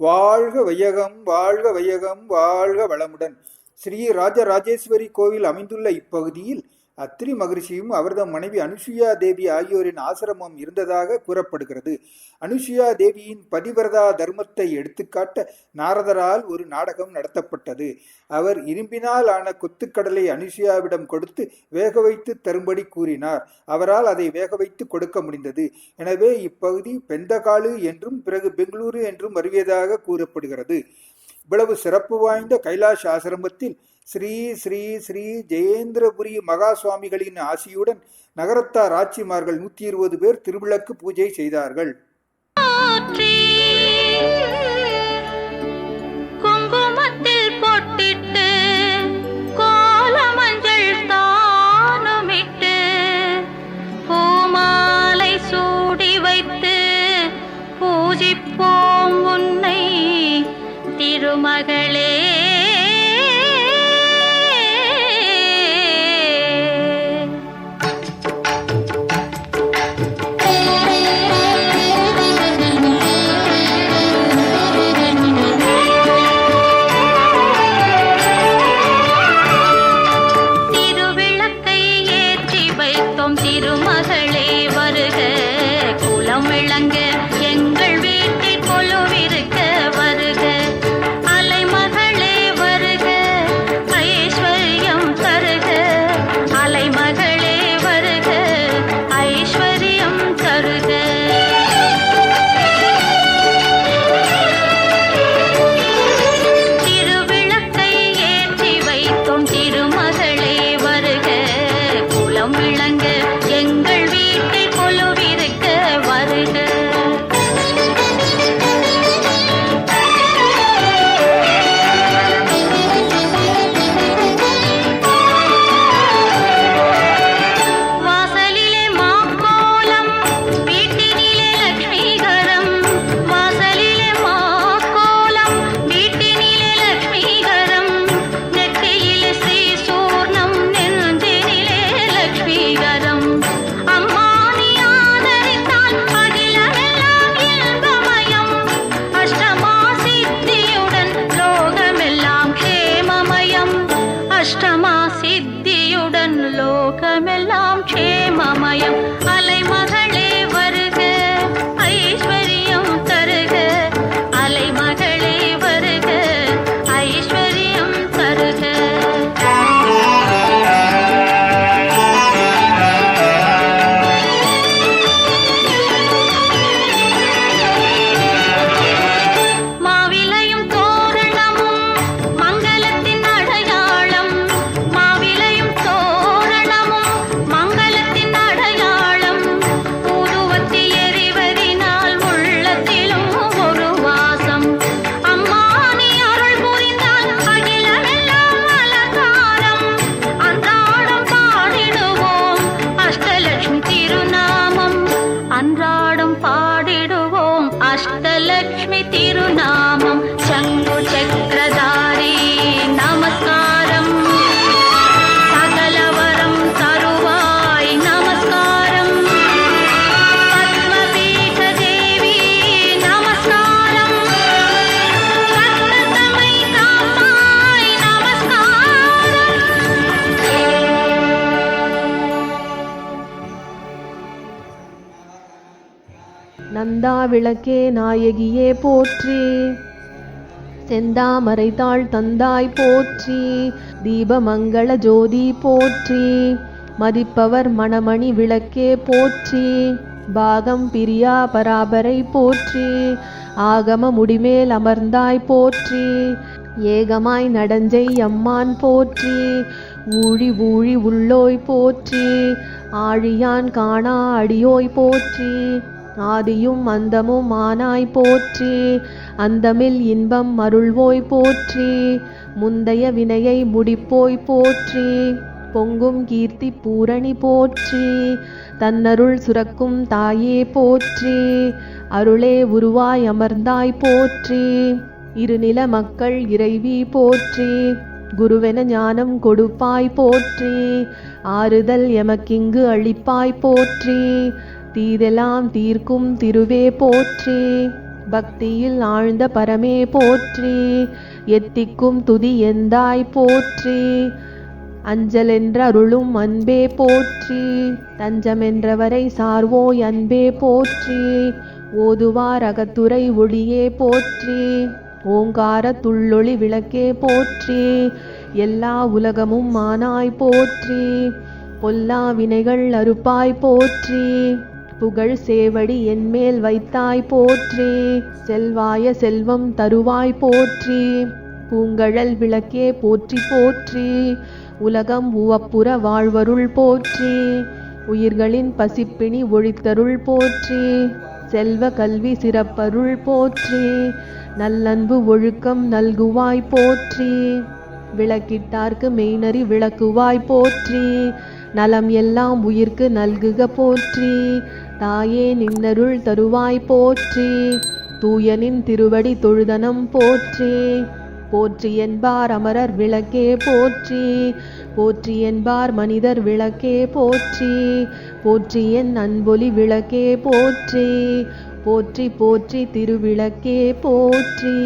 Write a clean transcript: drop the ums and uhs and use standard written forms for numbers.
வாழ்க வையகம், வாழ்க வையகம், வாழ்க வளமுடன். ஸ்ரீ ராஜராஜேஸ்வரி கோவில் அமைந்துள்ள இப்பகுதியில் அத்திரி மகரிஷியும் அவரது மனைவி அனுசுயா தேவி ஆகியோரின் ஆசிரமம் இருந்ததாக கூறப்படுகிறது. அனுசுயா தேவியின் பதிவிரதா தர்மத்தை எடுத்துக்காட்ட நாரதரால் ஒரு நாடகம் நடத்தப்பட்டது. அவர் இரும்பினால் ஆன கொத்துக்கடலை அனுசுயாவிடம் கொடுத்து வேக வைத்து தரும்படி கூறினார். அவரால் அதை வேக வைத்து கொடுக்க முடிந்தது. எனவே இப்பகுதி பெந்தகாலு என்றும் பிறகு பெங்களூரு என்றும் வருவதாக கூறப்படுகிறது. இவ்வளவு சிறப்பு வாய்ந்த கைலாஷ் ஆசிரமத்தில் ஸ்ரீ ஸ்ரீ ஸ்ரீ ஜெயேந்திரபுரி மகா சுவாமிகளின் ஆசியுடன் நகரத்தார் ஆட்சிமார்கள் 120 பேர் திருவிளக்கு பூஜை செய்தார்கள். குங்குமத்தில் பொட்டிட்டு கோலமஞ்சள் தானுமிட்டு பூமாலை சூடி வைத்து பூஜிப்போம் உன்னை திருமகளே. திருமகளே வருக, குலம் விளங்க எங்கள் வீட்டில் கொலுவிருக்க வருக. அலைமகளே வருக, ஐஸ்வர்யம் தருக. அலைமகளே வருக, ஐஸ்வர்யம் தருக. திருவிளக்கை ஏற்றி வைத்தோம் திருமகளே வருக, குலம் விளங்க எங்கள் வீட்டில் கொலுவிருக்க வருக. வாசலிலே மாக்கோலம், வீட்டினிலே லட்சுமிகரம். வாசலிலே மாக்கோலம், வீட்டினிலே லட்சுமிகரம். நெற்றியிலே ஸ்ரீ சூர்ணம், நெஞ்சினிலே லட்சுமிகரம். அம்மா நீ ஆதரித்தால் அகிலமெல்லாம் இன்பமயம். அஷ்டமா சித்தியுடன் லோகமெல்லாம் க்ஷேமமயம். அஷ்டமா சித்தியுடன் லோகமெல்லாம் க்ஷேமமயம். அலைமகளே வருக, ஐஸ்வர்யம் தருக. அலைமகளே வருக, ஐஸ்வர்யம் தருக. மாவிலையும் தோரணமும் மங்களத்தின் அடையாளம். மாவிலையும் தோரணமும் மங்களத்தின் அடையாளம். ஊதுவத்தி எரிவதினால் உள்ளத்திலும் ஒரு வாசம். அம்மா நீ அருள் புரிந்தால் அகிலமெல்லாம் அலங்காரம். அன்றாடம் பாடிடுவோம் அஷ்டலட்சுமி திருநாமம். அன்றாடம் பாடிடுவோம் அஷ்டலட்சுமி திருநாமம். சங்கு சக்கரதாரி நமஸ்காரம். சகலவரம் தருவாய் நமஸ்காரம். பத்மபீட தேவி நமஸ்காரம். ரத்னதமை காப்பாய் நமஸ்காரம். நந்தா விளக்கே நாயகியே போற்றி, செந்தாமரை தாள் தந்தாய் போற்றி. தீபமங்கள ஜோதி போற்றி, மதிப்பவர் மணமணி விளக்கே போற்றி. பாகம் பிரியா பராபரை போற்றி, ஆகம முடிமேல் அமர்ந்தாய் போற்றி. ஏகமாய் நடஞ்சை அம்மான் போற்றி, ஊழி ஊழி உள்ளோய் போற்றி. ஆழியான் காணா அடியோய் போற்றி, ஆதியும் அந்தமும் ஆனாய் போற்றி. அந்தமில் இன்பம் அருள்வோய் போற்றி, முந்தைய வினையை முடிப்போய் போற்றி. பொங்கும் கீர்த்தி பூரணி போற்றி, தன்னருள் சுரக்கும் தாயே போற்றி. அருளே உருவாய் அமர்ந்தாய் போற்றி, இருநில மக்கள் இறைவி போற்றி. குருவென ஞானம் கொடுப்பாய் போற்றி, ஆறுதல் எமக்கிங்கு அளிப்பாய் போற்றி. தீதெல்லாம் தீர்க்கும் திருவே போற்றி, பக்தியில் ஆழ்ந்த பரமே போற்றி, எத்திக்கும் துதி எந்தாய் போற்றி, அஞ்சலென்ற அருளும் அன்பே போற்றி, தஞ்சமென்றவரை சார்வோய் அன்பே போற்றி, ஓதுவார் அகத்துரை ஒளியே போற்றி, ஓங்காரத்துள்ளொளி விளக்கே போற்றி, எல்லா உலகமும் மானாய் போற்றி, பொல்லா வினைகள் அறுப்பாய் போற்றி, புகழ் சேவடி என்மேல் வைத்தாய் போற்றி, செல்வாய செல்வம் தருவாய் போற்றி, பூங்கழல் விளக்கே போற்றி போற்றி, உலகம் உவப்புற வாழ்வருள் போற்றி, உயிர்களின் பசிப்பிணி ஒழித்தருள் போற்றி, செல்வ கல்வி சிறப்பருள் போற்றி, நல்லன்பு ஒழுக்கம் நல்குவாய் போற்றி, விளக்கிட்டார்க்கு மெய்நறி விளக்குவாய் போற்றி, நலம் எல்லாம் உயிர்க்கு நல்குக போற்றி, தாயே நின்னருள் தருவாய் போற்றி, தூயனின் திருவடி தொழுதனம் போற்றி, போற்றி என்பார் அமரர் விளக்கே போற்றி, போற்றி என்பார் மனிதர் விளக்கே போற்றி, போற்றி என் அன்பொலி விளக்கே போற்றி, போற்றி போற்றி திருவிளக்கே போற்றி.